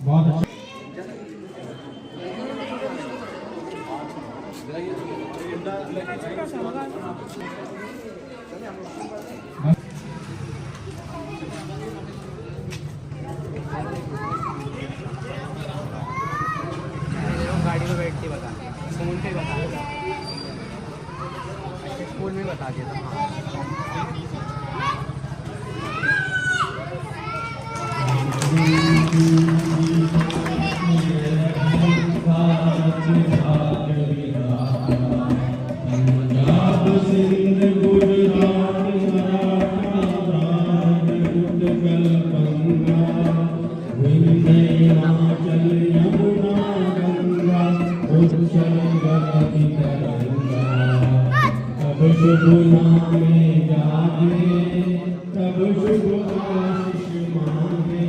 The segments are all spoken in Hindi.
बहुत अच्छा। गाड़ी में बैठ के बता फोन पे बता स्कूल में बता दिया था। शुभ नामे जागे तब शुभ आशीष मांगे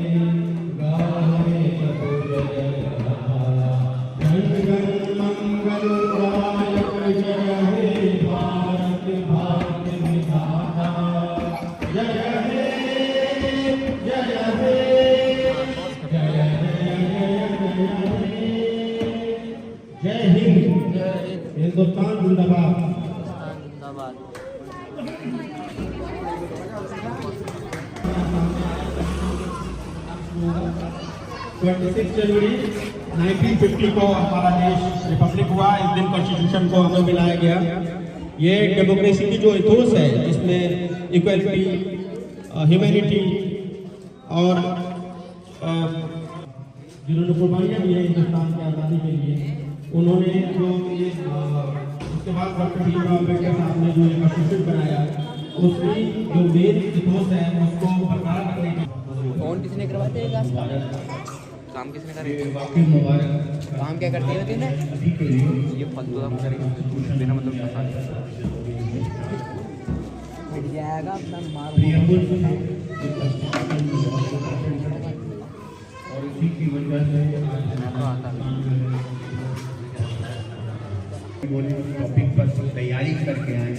गाहे तब जय जय मंगल दायक जय हे भारत भाग्य विधाता जय हे जय हे जय जय हिंद हिंदुस्तान जिंदाबाद। 26 जनवरी 1950 को हमारा देश रिपब्लिक हुआ। इस दिन कॉन्स्टिट्यूशन को हमें मिलाया गया। ये डेमोक्रेसी की जो इथोस है जिसमें इक्वलिटी, ह्यूमैनिटी और जिन्होंने कुर्बानियाँ दी है हिंदुस्तान की आज़ादी के लिए, उन्होंने जो ये उसके बाद डॉक्टर भीमराव अम्बेडकर साहब ने जो कॉन्स्टिट्यूशन बनाया उसकी जो मेन इथोस है उसको बरकरार रखने की। कौन किसने करवाते हैं काम किसने करे? काम क्या करते होते हैं ये फालतू काम करेंगे बिना मतलब मिट जाएगा अपना मार और इसी की वजह से टॉपिक पर तैयारी करके आए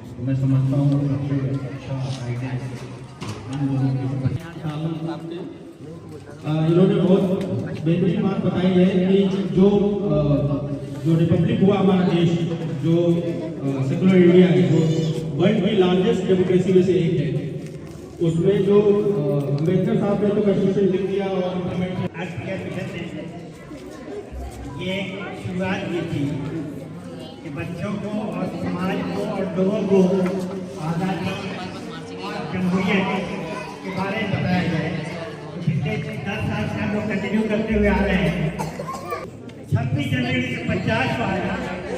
तो मैं समझता हूँ सबसे अच्छा आइडिया है। इन्होंने बहुत बेहतरीन बात बताई है कि जो रिपब्लिक हुआ हमारा देश, जो सेकुलर इंडिया है, जो वर्ल्ड की लार्जेस्ट डेमोक्रेसी में से एक है, उसमें जो अम्बेडकर साहब ने तो कॉन्स्टिट्यूशन लिख दिया और इम्प्लीमेंट ये शुरुआत की थी कि बच्चों को और समाज को और लोगों को आज़ादी और जमहूरियत के बारे में बताया जाए। पिछले 10 साल से हम लोग कंटिन्यू करते हुए आ रहे हैं। 26 जनवरी 1950 को आया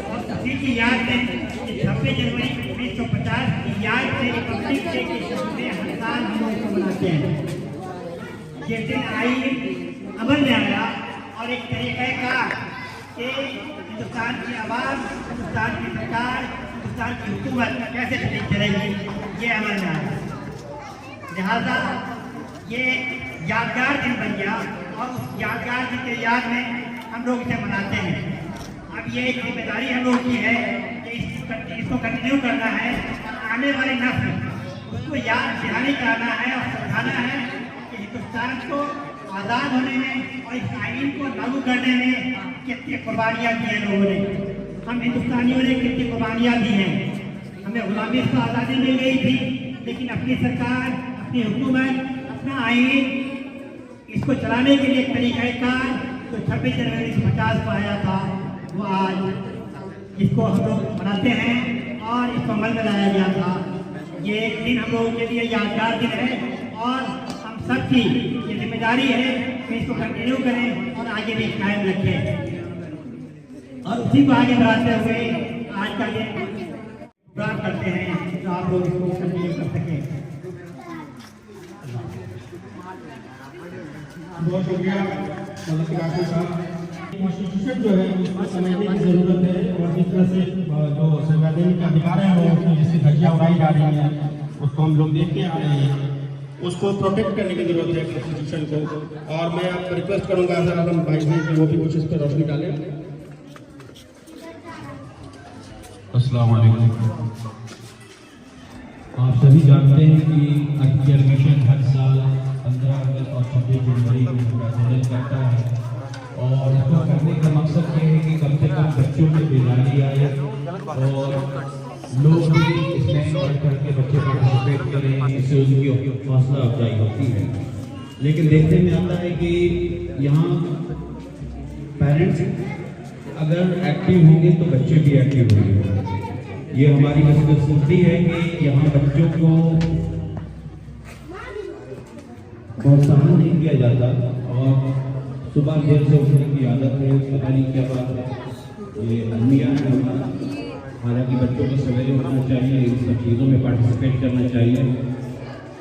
और उसी की याद में 26 जनवरी 1950 की याद से रिपब्लिक डे के शब्द हर साल हम लोग मनाते हैं। ये दिन आईन अमल में आया और एक तरीके का कि हिंदुस्तान की आवाम, हिंदुस्तान की सरकार, हिंदुस्तान की हुकूमत कैसे चलेगी ये अमल में आया। लिहाजा ये यादगार दिन बन गया और उस यादगार दिन के याद में हम लोग इसे मनाते हैं। अब ये एक जिम्मेदारी हम लोग की है कि इसको कंटिन्यू करना है और आने वाले नस्ल उसको याद दहानी कराना है और समझाना है कि हिंदुस्तान को आज़ाद होने में और इस आइन को लागू करने में कितनी कुर्बानियाँ दी हैं लोगों ने। हम हिंदुस्तानियों ने कितनी कुर्बानियाँ दी हैं। हमें गुलामी से आज़ादी मिल गई थी, लेकिन अपनी सरकार, अपनी हुकूमत, अपना आइन, इसको चलाने के लिए एक तरीक़ाकार जो 26 जनवरी 1950 को आया था, वो आज इसको हम लोग मनाते हैं और इसको अमल में लाया गया था। ये दिन हम लोगों के लिए यादगार दिन है और हम सबकी ये जिम्मेदारी है कि इसको कंटिन्यू करें और आगे भी कायम रखें और उसी को आगे बढ़ाते हुए आज का ये प्रोग्राम करते हैं तो आप लोग इसको कंटिन्यू कर सकें। बहुत शुक्रिया काफी साहब। कॉन्स्टिट्यूशन जो है उसको समझने की जरूरत है और जिस तरह से जो संवैधानिक अधिकार है वो जिससे धज्जियां उड़ाई जा रही हैं उसको हम लोग देखते आ रहे हैं, उसको प्रोटेक्ट करने की जरूरत है कॉन्स्टिट्यूशन को। और मैं आपको रिक्वेस्ट करूंगा सर आलम भाई से कि वो भी कुछ इस पर रोशनी डालें। अस्सलाम वालेकुम। आप सभी जानते हैं कि आर्टिकल मिशन हर साल 15 अगस्त और 26 जनवरी को प्रज्वलित करता है। और इसको करने का मकसद ये है कि कम से कम बच्चों में बेदारी आए और लोग भी इसमें बढ़ करके बच्चे पार्टिसिपेट करें, इससे उनकी हौसला अफजाई होती है। लेकिन देखने में आता है कि यहाँ पेरेंट्स अगर एक्टिव होंगे तो बच्चे भी एक्टिव होंगे। ये हमारी बदकिस्मती है कि यहाँ बच्चों को प्रोत्साहन नहीं किया जाता और सुबह देर से उठने की आदत है, पता नहीं क्या बात है, ये अलमिया है हमारा। हालांकि बच्चों को सवेरे उठना चाहिए, इन सब चीज़ों में पार्टिसिपेट करना चाहिए।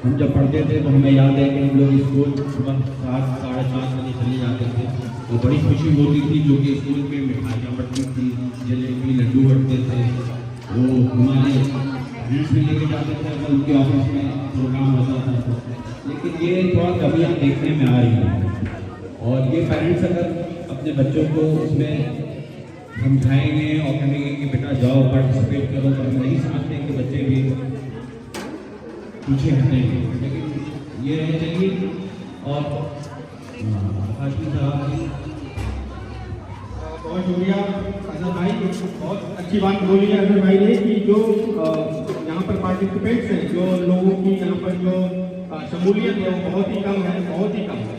हम जब पढ़ते थे तो हमें याद है कि हम लोग स्कूल सुबह 7 साढ़े 7 बजे चले जाते थे, तो बड़ी खुशी होती थी, जो कि स्कूल में मिठाइयाँ बढ़ती थी, जलेबी लड्डू बढ़ते थे, वो हमारे पेरेंट्स भी लेके जाते थे अगर उनके ऑफिस में प्रोग्राम होता था। लेकिन ये थोड़ा कमियाँ देखने में आ रही हैं और ये पेरेंट्स अगर अपने बच्चों को उसमें समझाएंगे और कहेंगे कि बेटा जाओ पार्टिसिपेट करो, तो हम नहीं समझते कि बच्चे भी पीछे हटेंगे। लेकिन ये है चलिए। और हाशिम साहब बहुत शुक्रिया अजहर भाई, बहुत अच्छी बात बोली है अजहर भाई ने कि जो यहाँ पर पार्टिसिपेंट्स हैं, जो लोगों की यहाँ पर जो शमूलियत है वो बहुत ही कम है, बहुत ही कम है।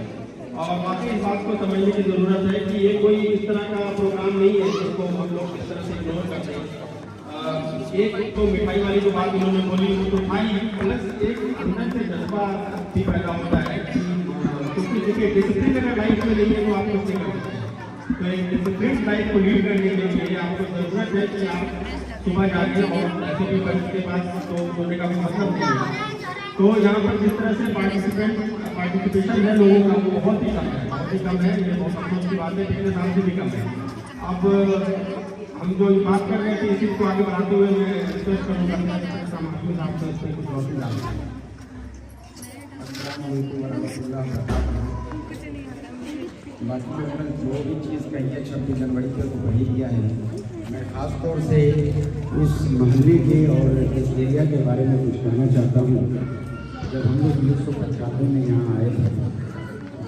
और वाकई इस बात को समझने की ज़रूरत है कि ये कोई इस तरह का प्रोग्राम नहीं है जिसको हम लोग इस तरह से इग्नोर करते हैं। एक तो मिठाई वाली जो बात उन्होंने बोली वो तो खाई, प्लस एक अंदर से जज्बा भी पैदा होता है क्योंकि देखिए डिसिप्लिन अगर लाइफ में नहीं है तो आप कुछ नहीं कर सकते। तो एक डिसिप्लिन लाइफ को लीड करने के लिए आपको ज़रूरत है कि आप सुबह जाके और ऐसे भी बच्चे के पास तो बोलने का भी मतलब नहीं है। तो यहाँ पर जिस तरह से पार्टिसिपेशन है लोगों का वो बहुत ही कम है, बहुत ही कम है। ये बहुत अफसोस की बात है, पिछले साल से भी कम है। अब हम जो बात कर रहे हैं कि इसी को आगे बढ़ाते हुए मैं रिक्वेस्ट करूँगा आपको इसमें कुछ और सुझाव। बाकी लोगों ने जो भी चीज़ कही है 26 जनवरी को तो वही किया है। मैं ख़ास तौर से इस मोहल्ले के और इस एरिया के बारे में कुछ कहना चाहता हूँ। जब हम लोग 1995 में यहाँ आए थे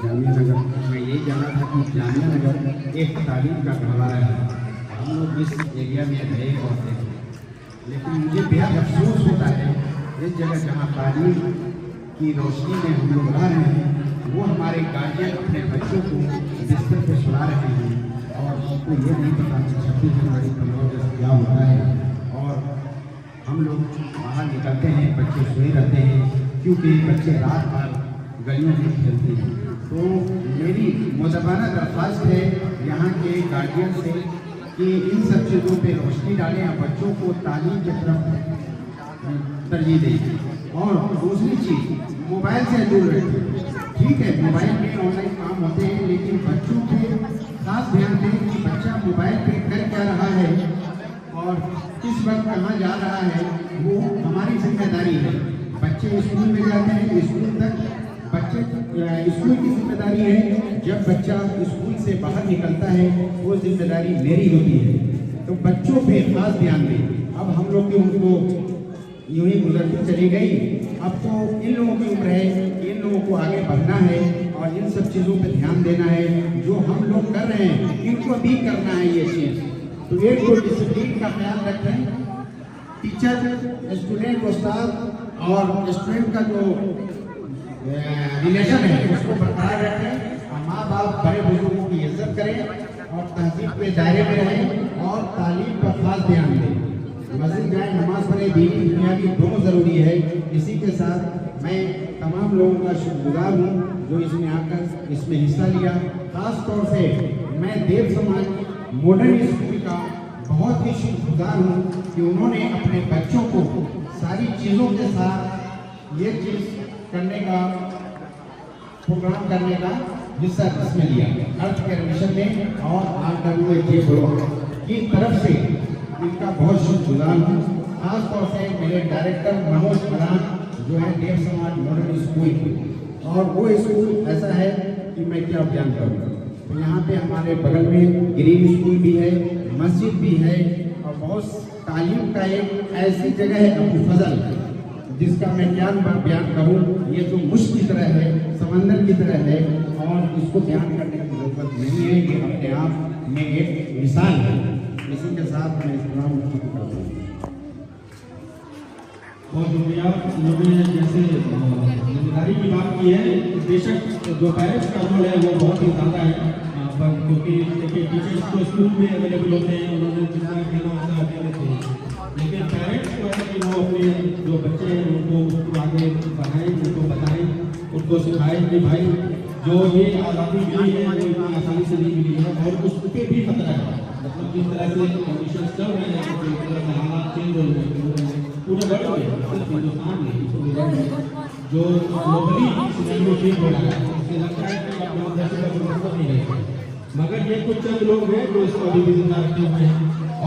जामिया नगर, मैं यही जाना था कि जामिया नगर एक तालीम का गहवारा है। हम लोग इस एरिया में रहे और देखे, लेकिन मुझे बेहद अफसोस होता है इस जगह जहाँ तालीम की रोशनी में हम लोग रह रहे हैं, वो हमारे गार्जियन अपने बच्चों को बिस्तर पर सुला रहे हैं और उनको ये नहीं पता कि 26 जनवरी 15 अगस्त क्या होता है। और हम लोग बाहर निकलते हैं, बच्चे सोए रहते हैं क्योंकि बच्चे रात भर गलियों में खेलते हैं। तो मेरी मुदब्बाना दरख्वास्त है यहाँ के गार्जियन से कि इन सब चीज़ों पर रोशनी डालें और बच्चों को तालीम की तरफ तरजीह दें। और दूसरी चीज़, मोबाइल से दूर रखें। ठीक है, मोबाइल में ऑनलाइन काम होते हैं, लेकिन बच्चों पे खास ध्यान दें कि बच्चा मोबाइल पे कर क्या रहा है और किस वक्त कहाँ जा रहा है, वो हमारी जिम्मेदारी है। बच्चे स्कूल में जाते हैं, स्कूल तक बच्चे स्कूल की जिम्मेदारी है। जब बच्चा स्कूल से बाहर निकलता है वो जिम्मेदारी मेरी होती है। तो बच्चों पे खास ध्यान दें। अब हम लोग की उनको यूँ ही गुजरती चली गई, अब तो इन लोगों की उम्र है, इन लोगों को आगे बढ़ना है और इन सब चीज़ों पर ध्यान देना है। जो हम लोग कर रहे हैं इनको भी करना है ये चीज़। तो एक तो डिसिप्लिन का ख्याल रखें, टीचर स्टूडेंट उस्ताद और स्टूडेंट का जो रिलेशन है उसको बरकरार रखें और माँ बाप बड़े बुजुर्गों की इज्जत करें और तहजीब के दायरे में रहें और तालीम पर खास ध्यान दें। मस्जिद जाए, नमाज पढ़े, दीनी दुनियावी दोनों ज़रूरी है। इसी के साथ मैं तमाम लोगों का शुक्रगुजार हूँ जो इसमें आकर इसमें हिस्सा लिया। खास तौर से मैं देव समाज मॉडर्न स्कूल का बहुत ही शुक्रगुजार हूँ कि उन्होंने अपने बच्चों को सारी चीज़ों के साथ ये चीज़ करने का प्रोग्राम करने का हिस्सा इसमें लिया। अर्थ के मिशन में और RWA की तरफ से इनका बहुत शुक्रगुजार हूँ। खास तौर से मेरे डायरेक्टर मनोज प्रधान जो है देव समाज मॉडर्न स्कूल, और वो स्कूल ऐसा है कि मैं क्या बयान करूँ। तो यहाँ पे हमारे बगल में ग्रीन स्कूल भी है, मस्जिद भी है और बहुत तालीम का एक ऐसी जगह है अबू फजल जिसका मैं ज्ञान बयान करूँ, ये जो मुश्क की तरह है, समंदर की तरह है, और इसको बयान करने की जरूरत नहीं है। ये अपने आप में एक मिसाल है। इसी के साथ मैं इस प्रोग्राम को शुरू करता हूँ। बहुत शुक्रिया। उन्होंने जैसे जिम्मेदारी की बात की है, बेशक जो पेरेंट्स का रोल है वो बहुत ही ज़्यादा है, पर क्योंकि देखिए टीचर्स तो स्कूल में अवेलेबल होते हैं, उन्होंने जितना देना होता है देते हैं, लेकिन पेरेंट्स को है कि वो अपने जो बच्चे हैं उनको उसको आगे बढ़ाएं, उनको बताएं, उनको सिखाएं कि भाई जो ये आज़ादी मिली है वो इतनी आसानी से नहीं मिली है और उस पर भी खतरा है। मतलब जिस तरह से कंडीशन चल रहे हैं, जिस तरह से हालात चेंज हो रहे हैं पूरे वर्ल्ड में, हिंदुस्तान में जो ग्लोबली सिनेरियो चेंज हो रहा है, उससे लगता है कि अपना दर्शक का मतलब नहीं है। मगर ये कुछ चंद लोग हैं जो इसको अभी भी जिंदा रखे हुए हैं,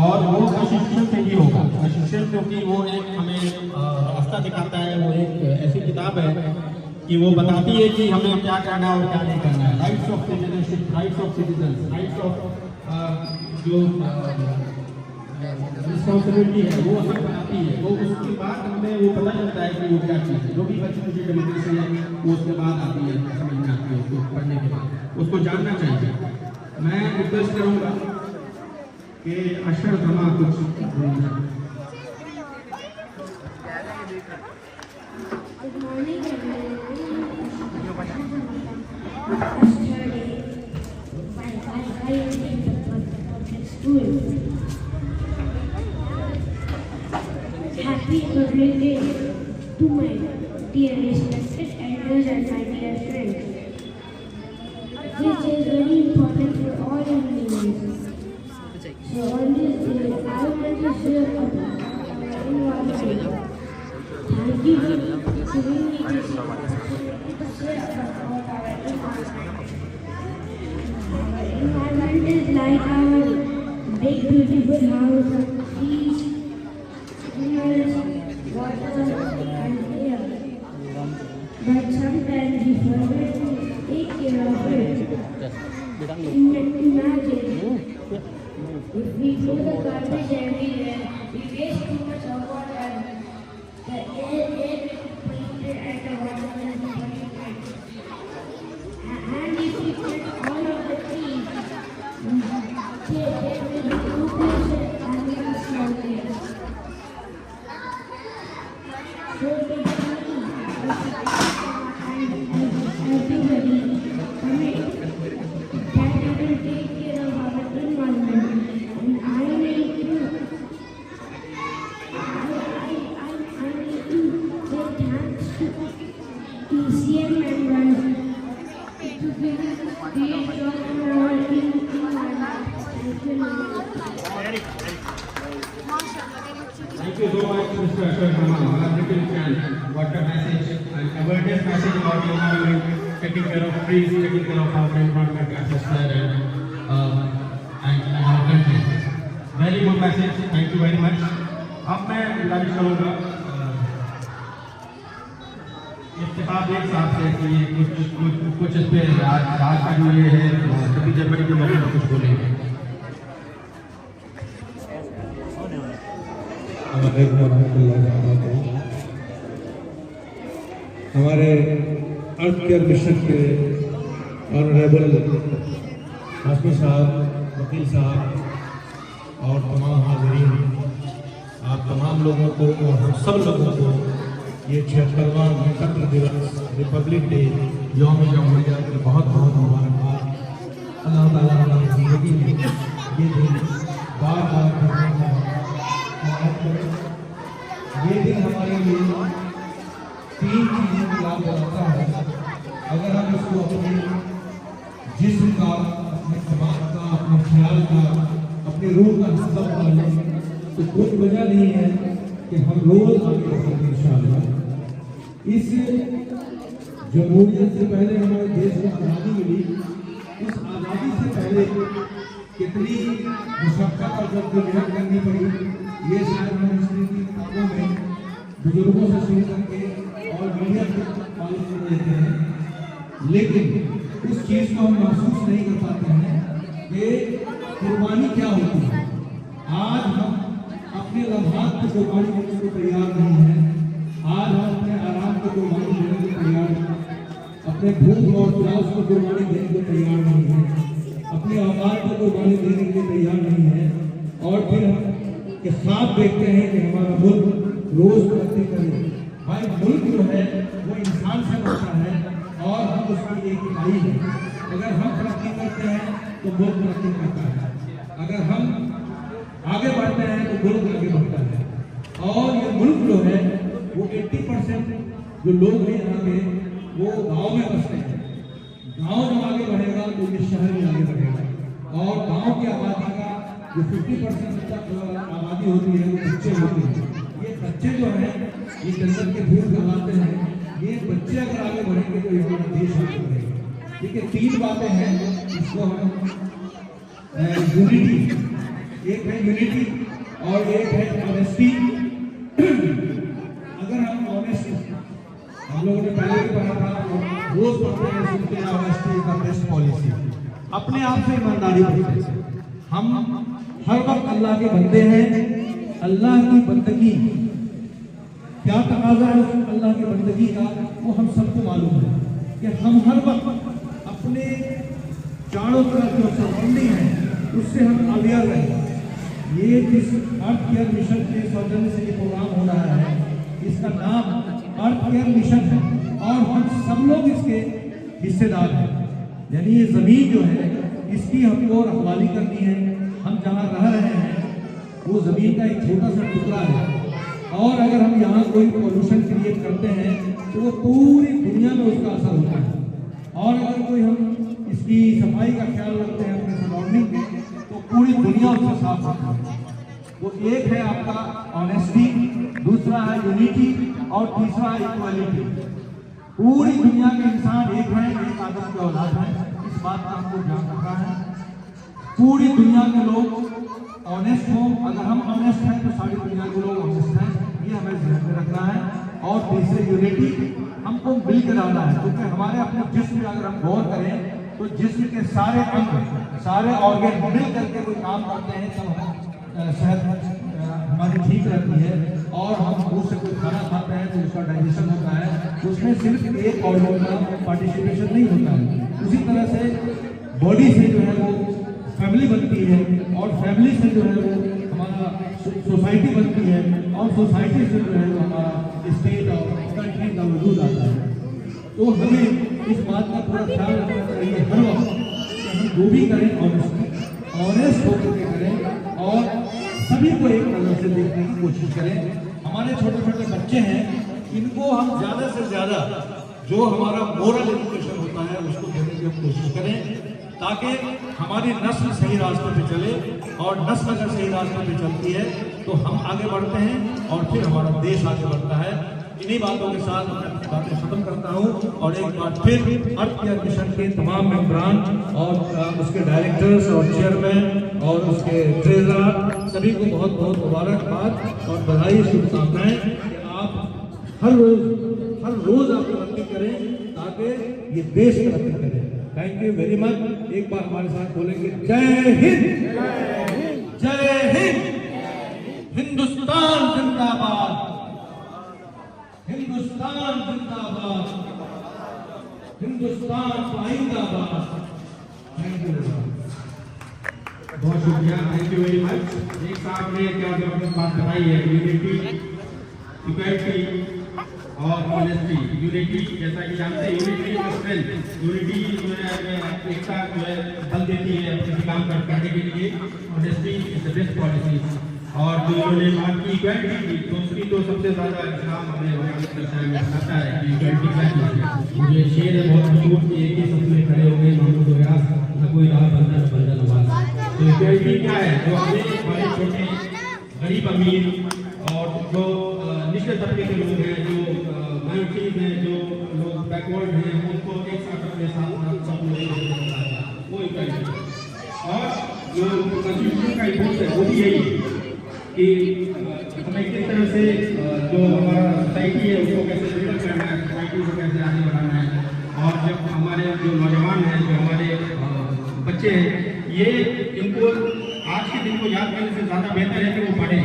और वो अशिक्षित से ही होगा। अशिक्षित क्योंकि वो एक हमें रास्ता दिखाता है, वो एक ऐसी किताब है कि वो बताती है कि हमें क्या करना है और क्या नहीं करना है। Rights of citizenship, rights of citizen, rights of जो रिस्पॉन्सिबिलिटी है वो हमें बताती है। वो उसके बाद हमें वो पता चलता है कि वो क्या चीज़ है। जो भी बच्चों की डेमोक्रेसी है वो उसके बाद आती है, समझ में आती है, उसको पढ़ने के बाद उसको जानना चाहिए। मैं रिक्वेस्ट करूँगा कि अशर धमा कुछ Happy birthday to my dear respected elders and my dear friends. This is very important for all Indians. So on this day, I want to share about our environment. Thank you for giving me this opportunity to share about our environment. Our environment is like our big beautiful house of trees, water and air. But sometimes we forget to take care of it. Imagine if we throw the garbage everywhere, we waste too much of water, the air will be polluted and the water will be polluted. And if we cut all of the trees, there will be no place for animals out there. So everybody commit that we will take care of our environment, and I need to say thanks to ECM members to create jobs for our environment. Thank you so much, Mr. Ashok Verma. Wonderful chant. What a message, an awareness message about the environment, taking care of trees, taking care of our environment, atmosphere, and our country. Very good message. Thank you very much. अब मैं गुजारिश करूँगा इत्तेफाक एक साथ से कि ये कुछ इस पे आज का जो ये है 26 जनवरी के मौके पर कुछ बोलेंगे। हमारे अर्थ केयर मिशन के ऑनरेबल हाशमी साहब, वकील साहब और तमाम हाज़रीन, आप तमाम लोगों को और हम सब लोगों को ये 76वां गणतंत्र दिवस, रिपब्लिक डे, यौम जमहूरिया की बहुत बहुत मुबारकबाद। अल्लाह ताला हमारी ज़िंदगी में ये दिन बार बार करने का मौका करे। ये दिन हमारे लिए 3 चीज़ों की याद दिलाता है। अगर हम इसको अपने जिस्म का, अपने दिमाग का, अपने ख्याल का, अपनी रूह का हिस्सा बना लें तो कोई वजह नहीं है कि हम रोज आगे बढ़ेंगे इंशाअल्लाह। इस जमहूरियत से पहले हमारे देश को आज़ादी मिली। उस आज़ादी से पहले कितनी मुशक्क़त और जद्दोजहद करनी पड़ी, ये शायद हम हिस्ट्री की किताबों में बुजुर्गों से सुन करके और मीडिया से मालूम कर लेते हैं, लेकिन उस चीज़ को हम महसूस नहीं कर पाते हैं कि कुर्बानी क्या होती है। आज हम अपने लम्हात की कुर्बानी करने को तैयार नहीं है। आज हम अपने आराम को कुर्बानी देने को तैयार हैं, अपने भूख और प्यास को कुर्बानी देने को तैयार नहीं है, अपने औकात को कुर्बानी देने के लिए तैयार नहीं है, और फिर हम ये ख्वाब देखते हैं कि हमारा मुल्क रोज तरक्की करे। भाई मुल्क जो है वो इंसान से बनता है और हम उसकी एक इकाई है। अगर हम तरक्की करते हैं तो मुल्क तरक्की करता है, अगर हम आगे बढ़ते हैं तो मुल्क आगे बढ़ता है। और ये मुल्क जो है वो 80% जो लोग हैं यहाँ के वो गांव में बसते हैं। गांव जब आगे बढ़ेगा तो ये शहर में आगे बढ़ेगा, और गांव की आबादी का जो 50% तक आबादी होती है वो बच्चे होते हैं। ये बच्चे जो हैं ये जन्नत के फूल लगाते हैं, ये बच्चे अगर आगे बढ़ेंगे तो हमारा देश आगे बढ़ेगा। ठीक है, 3 बातें हैं इसको हम यूनिटी, एक है यूनिटी और एक है ऑनेस्टी। अगर हम ऑनेस्ट, हम लोगों ने पहले भी पढ़ा था, रोज पढ़ते हैं सुनते हैं honesty is the best policy. अपने आप से ईमानदारी बरतें। हम हर वक्त अल्लाह के बंदे हैं, अल्लाह की बंदगी क्या तकाजा है अल्लाह की बंदगी का वो हम सबको मालूम है कि हम हर वक्त अपने चारों तरफ जो सराउंडिंग है उससे हम अवेयर रहें। ये जिस अर्थ केयर मिशन के सौजन्य से ये प्रोग्राम हो रहा है, इसका नाम अर्थ केयर मिशन है और हम सब लोग इसके हिस्सेदार हैं। यानी ये जमीन जो है इसकी हमको रखवाली करनी है। हम जहाँ रह रहे हैं वो जमीन का एक छोटा सा टुकड़ा है, और अगर हम यहाँ कोई पॉल्यूशन क्रिएट करते हैं तो वो पूरी दुनिया में उसका असर होता है। और अगर कोई हम इसकी सफाई का ख्याल रखते हैं अपने सराउंडिंग में तो पूरी दुनिया उससे साफ होती है। तो एक है आपका ऑनेस्टी, दूसरा है यूनिटी और तीसरा है इक्वालिटी। पूरी दुनिया के इंसान एक हैं, एक आदम के औलाद हैं, इस बात का हमको ध्यान रखना है। पूरी दुनिया के लोग ऑनेस्ट हों, अगर हम ऑनेस्ट हैं तो सारी दुनिया के लोग ऑनेस्ट हैं, ये हमें ध्यान में रखना है। और तीसरे यूनिटी, हमको मिल के रहना है, क्योंकि हमारे अपने जिस्म में अगर हम गौर करें तो जिस्म के सारे अंग, सारे ऑर्गन मिल करके कोई काम करते हैं तब सेहत हमारी ठीक रहती है। और हम मुंह से कोई खाना खाते हैं तो उसका डाइजेशन होता है, तो उसमें सिर्फ एक ऑर्गन का पार्टिसिपेशन नहीं होता है। उसी तरह से बॉडी से जो है वो फैमिली बनती है, और फैमिली से जो है वो हमारा सोसाइटी बनती है, और सोसाइटी से जो है वो हमारा स्टेट और कंट्री का वजूद आता है। तो हमें इस बात का थोड़ा ख्याल रखना चाहिए हर वक्त कि हम जो भी करें ऑनेस्ट होकर के करें, और सभी को एक नजर से देखने की कोशिश करें। हमारे छोटे छोटे बच्चे हैं, इनको हम ज़्यादा से ज़्यादा जो हमारा मोरल एजुकेशन होता है उसको देने की कोशिश करें, ताकि हमारी नस्ल सही रास्ते पे चले, और नस्ल अगर सही रास्ते पे चलती है तो हम आगे बढ़ते हैं और फिर हमारा देश आगे बढ़ता है। इन्हीं बातों के साथ मैं बातें खत्म करता हूँ, और एक बार फिर अर्थ केयर मिशन के तमाम मेंबरान और उसके डायरेक्टर्स और चेयरमैन और उसके ट्रेजरर सभी को बहुत बहुत मुबारकबाद और बधाई, शुभकामनाएं कि आप हर रोज आप तरक्की करें ताकि ये देश तरक्की करे। Thank you very much. एक बार हमारे साथ बोलेंगे जय हिंद, जय हिंद, हिंदुस्तान जिंदाबाद, हिंदुस्तान जिंदाबाद, हिंदुस्तान जिंदाबाद। थैंक यू, बहुत शुक्रिया, थैंक यू वेरी मच। एक साहब ने क्या जबरदस्त बात बताई है, यूनिटी, इक्वलिटी और ऑनेस्टी। यूनिटी जैसा कि जानते हैं, यूनिटी इज स्ट्रेंथ, यूनिटी जो है एकता जो है बल देती है किसी काम करने के लिए। Honesty is the best policy. और जो इन्होंने बात की इक्वलिटी की, तो उसकी तो सबसे ज़्यादा इस्लाम हमें बताता है कि इक्वलिटी क्या है। मुझे शेर है बहुत मशहूर कि एक ही सपने खड़े हो गए महमूद व्यास, न कोई राह बंदा न बंदा नवाज। तो इक्वलिटी क्या है, जो हमें बड़े छोटे गरीब अमीर और जो निचले तबके के लोग हैं, जो माइनॉरिटीज हैं, जो लोग बैकवर्ड हैं, उनको एक साथ अपने साथ सब लोग वो इक्वलिटी। और जो कॉन्स्टिट्यूशन का इम्पोर्ट है वो भी यही है कि हमें किस तरह से जो हमारा सोसाइटी है उसको कैसे डेवलप करना है, सोसाइटी को कैसे आगे बढ़ाना है। और जब हमारे जो नौजवान हैं, जो हमारे बच्चे हैं, ये इनको आज के दिन को याद करने से ज़्यादा बेहतर है कि वो पढ़ें।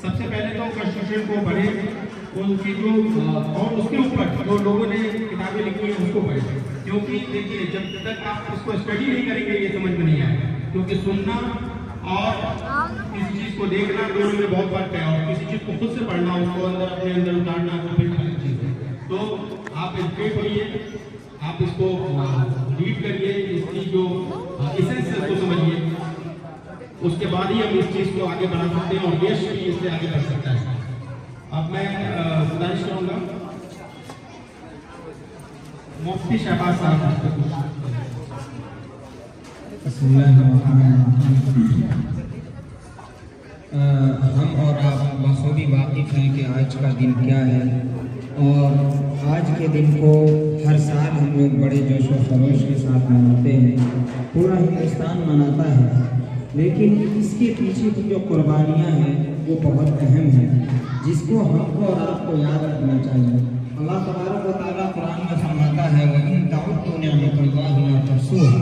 सबसे पहले तो कॉन्स्टिट्यूशन को पढ़ें, उन चीज़ों और उसके ऊपर जो लोगों ने किताबें लिखी हैं उसको पढ़ें, क्योंकि देखिए जब तक आप उसको स्टडी नहीं करेंगे ये समझ में नहीं आएगा, क्योंकि सुनना और किसी चीज़ को देखना दोनों में बहुत फर्क है, और किसी चीज़ को खुद से पढ़ना, उसको अंदर अपने अंदर उतारना तो फिर अलग चीज़ है। तो आप एजुकेट होइए, आप इसको रीड करिए, इसकी जो एसेंस है उसको समझिए, उसके बाद ही हम इस चीज़ को आगे बढ़ा सकते हैं और देश भी इससे आगे बढ़ सकता है। अब मैं गुजारिश करूँगा मुफ्ती शहबाज साहब। हम और आप बखूबी वाकिफ़ हैं कि आज का दिन क्या है, और आज के दिन को हर साल हम लोग बड़े जोश व खरोश के साथ मनाते हैं, पूरा हिंदुस्तान मनाता है, लेकिन इसके पीछे की जो कुर्बानियाँ हैं वो बहुत अहम हैं, जिसको हमको और आपको याद रखना चाहिए। अल्लाह तबारक व तआला कुरान में फरमाता है वइन तअद्दू निअमतल्लाहि ला तुहसूहा,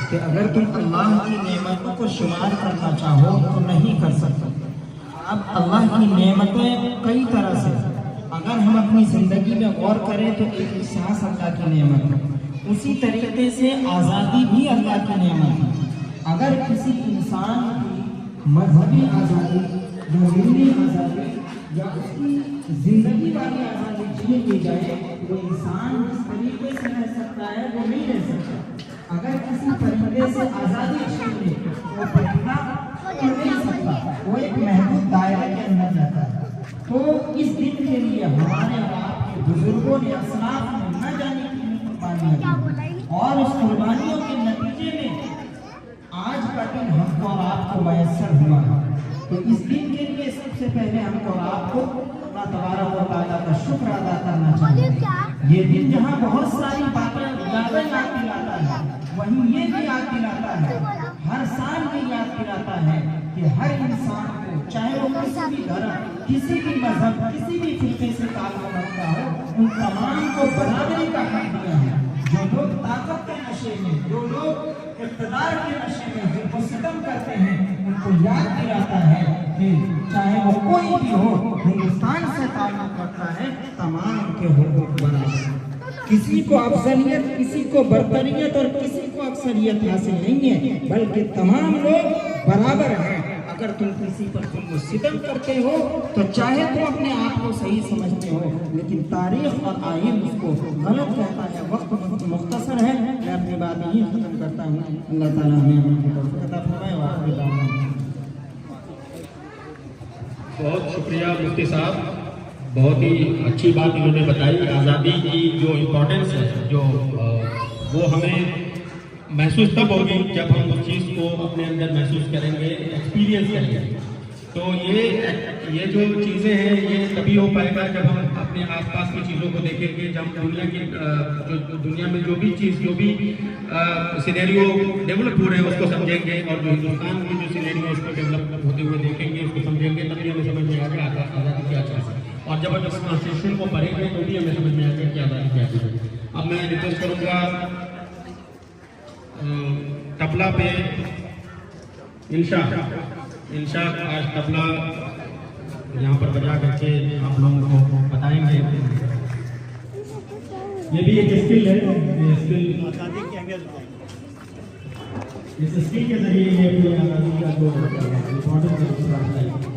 कि अगर तुम अल्लाह की नेमतों को शुमार करना चाहो तो नहीं कर सकते। अब अल्लाह की नेमतें कई तरह से, अगर हम अपनी ज़िंदगी में गौर करें तो एक सांस अल्लाह की नेमत है, उसी तरीके से आज़ादी भी अल्लाह की नेमत है। अगर किसी इंसान की मजहबी आज़ादी या मिली आज़ादी या उसकी ज़िंदगी वाली आज़ादी छीन ली जाए तो इंसान जिस तरीके से रह सकता है वो नहीं रह सकता। अगर किसी तरीके से आज़ादी छीन ले तो पढ़ना तो नहीं सकता, वो एक महदूद दायरे के अंदर रहता है। तो इस दिन के लिए हमारे आपके बुजुर्गों ने असलाफ ने न जाने कितनी कुर्बानियाँ दी, और उस कुर्बानियों के नतीजे में आज का दिन हमको और आपको मयसर हुआ है। तो इस दिन के लिए सबसे पहले हमको और आपको अल्लाह तबारक व तआला का शुक्र अदा करना चाहिए। ये दिन जहाँ बहुत सारी बातें ज़्यादा याद दिलाता है, वहीं ये भी याद दिलाता है, हर साल ये याद दिलाता है कि हर इंसान को, चाहे वो किसी भी धर्म, किसी भी मजहब, किसी भी फिरके से ताल्लुक़ रखता हो, उन तमाम को बराबरी का हक दिया है। जो लोग ताकत के नशे में, जो लोग इक़्तिदार के नशे में जिनको सितम करते हैं, उनको याद दिलाता है कि चाहे वो कोई भी हो, हिंदुस्तान से ताल्लुक़ रखता है, तमाम के हुकूक बराबर, किसी को अफजलियत, किसी को बरतरियत और किसी को अक्सरियत हासिल नहीं है, बल्कि तमाम लोग बराबर हैं। अगर तुम किसी पर तुम सितम करते हो तो चाहे तुम अपने आप को सही समझते हो, लेकिन तारीख और आइन उसको गलत कहता है। वक्त मुख्तसर है, मैं अपनी बात यही खत्म करता हूँ। अल्लाह ताला हमें अपनी तौफीक अता फरमाए। बहुत शुक्रिया मुफ्ती साहब, बहुत ही अच्छी बात इन्होंने बताई। आज़ादी की जो इम्पोर्टेंस है, जो वो हमें महसूस तब होगी जब हम उस चीज़ को अपने अंदर महसूस करेंगे, एक्सपीरियंस करेंगे। तो ये जो चीज़ें हैं ये तभी हो पाएगा जब हम अपने आसपास की चीज़ों को देखेंगे, जब दुनिया की जो दुनिया में जो भी चीज़, जो भी सिनेरियो डेवलप हो रहे हैं उसको समझेंगे, और जो हिंदुस्तान में जो सिनेरियो उसको डेवलप होते हुए देखेंगे, उसको समझेंगे, तभी हमें समझ में आएगा आज़ादी क्या चीज़ है। और जब हम कॉन्स्टिट्यूशन को पढ़ेंगे तो भी हमें समझ में आएगा कि आज़ादी क्या चीज़ है। अब मैं रिक्वेस्ट करूँगा तबला पे इंशा आज तबला यहाँ पर बजा करके आप लोगों को बताएंगे। ये भी एक स्किल है, ये स्किल आज़ादी की अहमियत बताएंगे। इस स्किल के जरिए ये अपनी आज़ादी का जो इम्पोर्टेंस है उसको बताएंगे।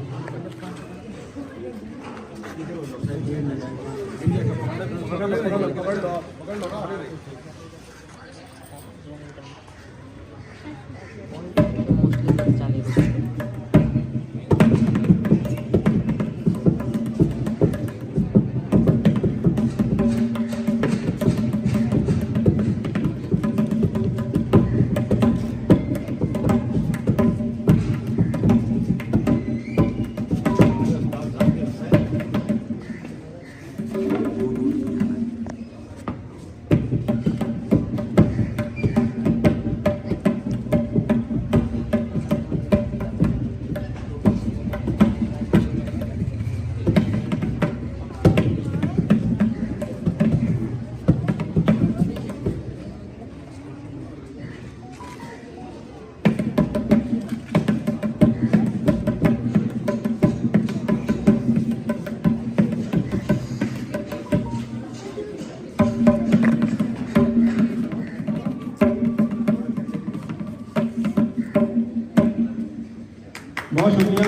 बहुत शुक्रिया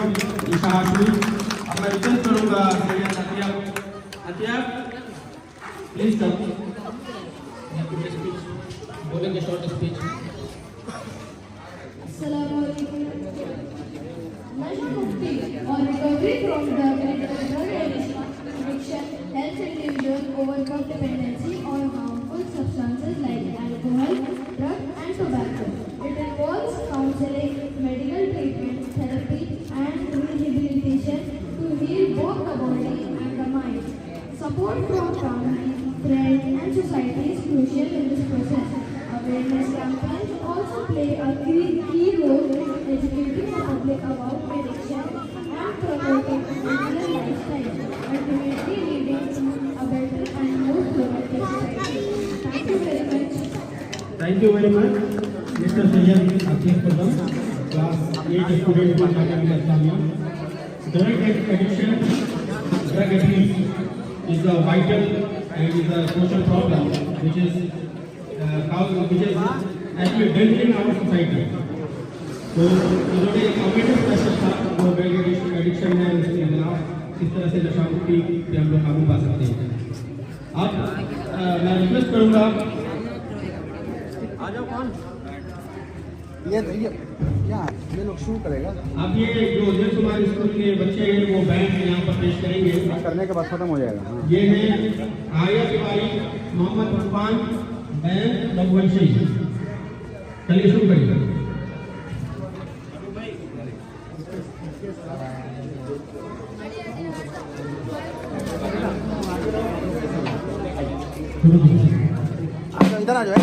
ईशा हाशमी। अब मैं रिक्वेस्ट करूँगा अतिया प्लीज सर बोलेंगे short speech. On recovery from the drug addiction helps individuals overcome dependency on harmful substances like alcohol, drugs, and tobacco. It involves counseling, medical treatment, therapy, and rehabilitation to heal both the body and the mind. Support from family, friends, and society is crucial in this process. Awareness campaigns also play a key role in educating the public about addiction and promoting a healthier lifestyle, ultimately leading to a better and more productive society. Thank you very much. Thank you very much, Mr. Sayyid Atif Padam, class 8 student from Academy Islamia. Drug addiction, drug abuse is a vital and is a social problem which is actually damaging our society. तो इन्होंने एक अवेयरनेस सेशन था वो ड्रग एडिक्शन में इसके खिलाफ किस तरह से नशा मुक्ति पे हम लोग काबू पा सकते हैं। अब मैं रिक्वेस्ट करूँगा ये क्या ये लोग शुरू करेगा। अब ये जो उदय कुमार स्कूल के बच्चे हैं वो बैंड यहाँ पर पेश करेंगे। करने के बाद खत्म हो जाएगा। ये है आर्या तिवारी, मोहम्मद उस्मान, बैंड रघुवंशी। चलिए शुरू करिए। इधर आ जाए।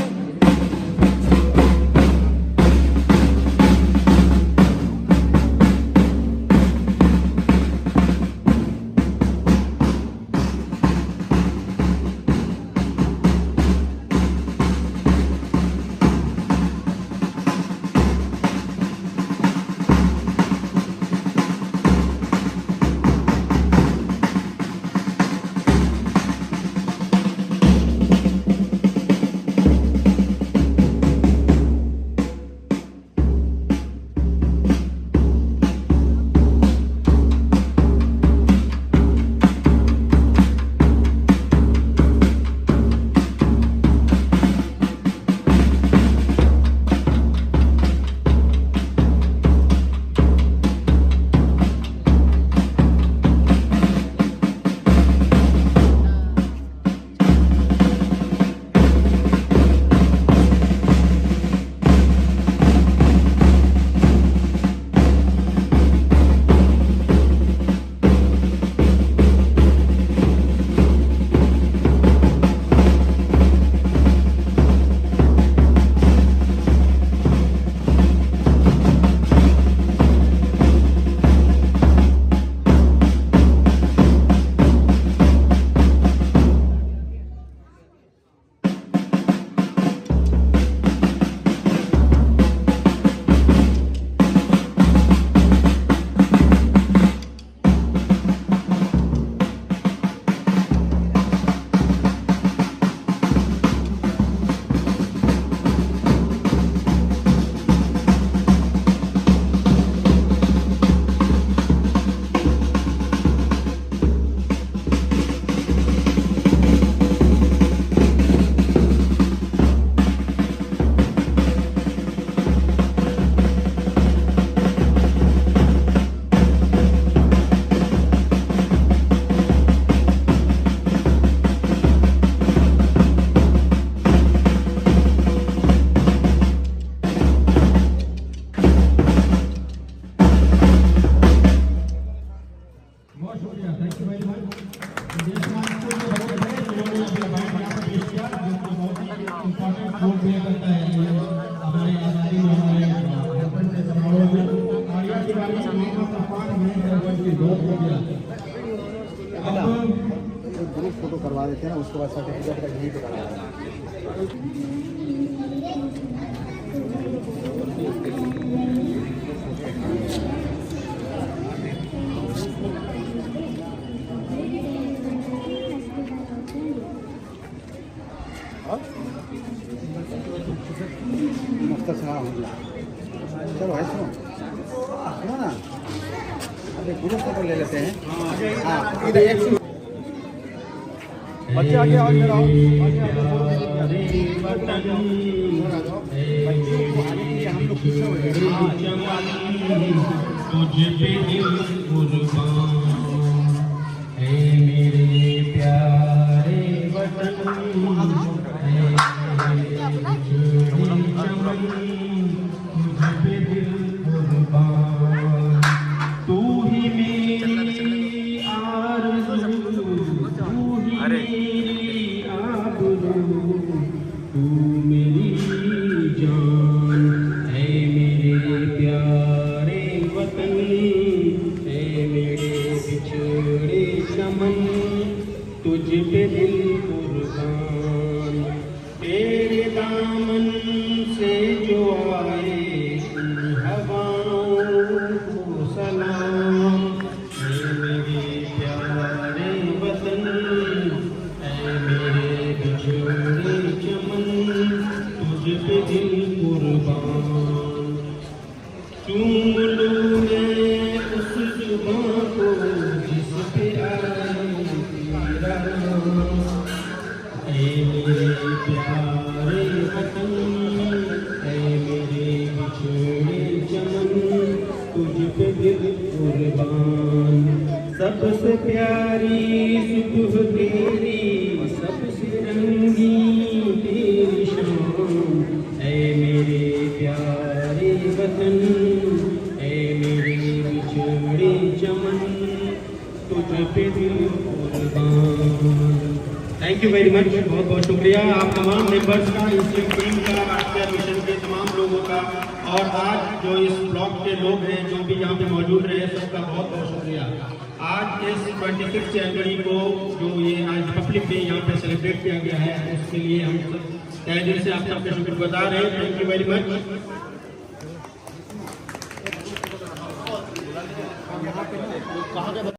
ग्रुप फोटो करवा देते हैं ना, उसके बाद सर्टिफिकेट का यही तो करवा चलो है सुनो ना ग्रुप फोटो ले लेते हैं। हाँ बच्चे आगे आओ, इधर आओ, तुझ पे दिल कुर्बान है मेरे प्यारे वतन, तुझ पे दिल कुर्बान, तू ही मेरी आरज़ू, तू ही मेरी आबरू, तू मेरी जान है मेरे प्यारे वतन, है मेरे बिछड़े चमन, तुझ पे दिल कुर्बान, तेरे दामन से जो आए उन हवाओं को सलाम, है मेरे प्यारे वतन, है मेरे बिछड़े चमन, तुझ पे दिल कुर्बान, चूम लूं मैं उस जुबां को जिस पे आए तेरा नाम, ऐ मेरे प्यारे वतन, ऐ मेरे बिछड़े चमन, तुझ पे दिल कुर्बान, सबसे प्यारी सुबह तेरी, सबसे रंगीन तेरी शाम, ऐ मेरे प्यारे वतन, ऐ मेरे बिछड़े चमन, तुझ पे दिल कुर्बान। थैंक यू वेरी मच, बहुत बहुत शुक्रिया आप तमाम मेंबर्स का, इस टीम का, आर्ट्स मिशन के तमाम लोगों का, और आज जो इस ब्लॉक के लोग हैं जो भी यहाँ पे मौजूद रहे, सबका बहुत बहुत शुक्रिया। आज इस 26 जनवरी को जो ये आज रिपब्लिक डे यहाँ पे सेलिब्रेट किया गया है, उसके लिए हम सब तहे दिल से आप सबके शुक्र गुजार हैं। Thank you very much.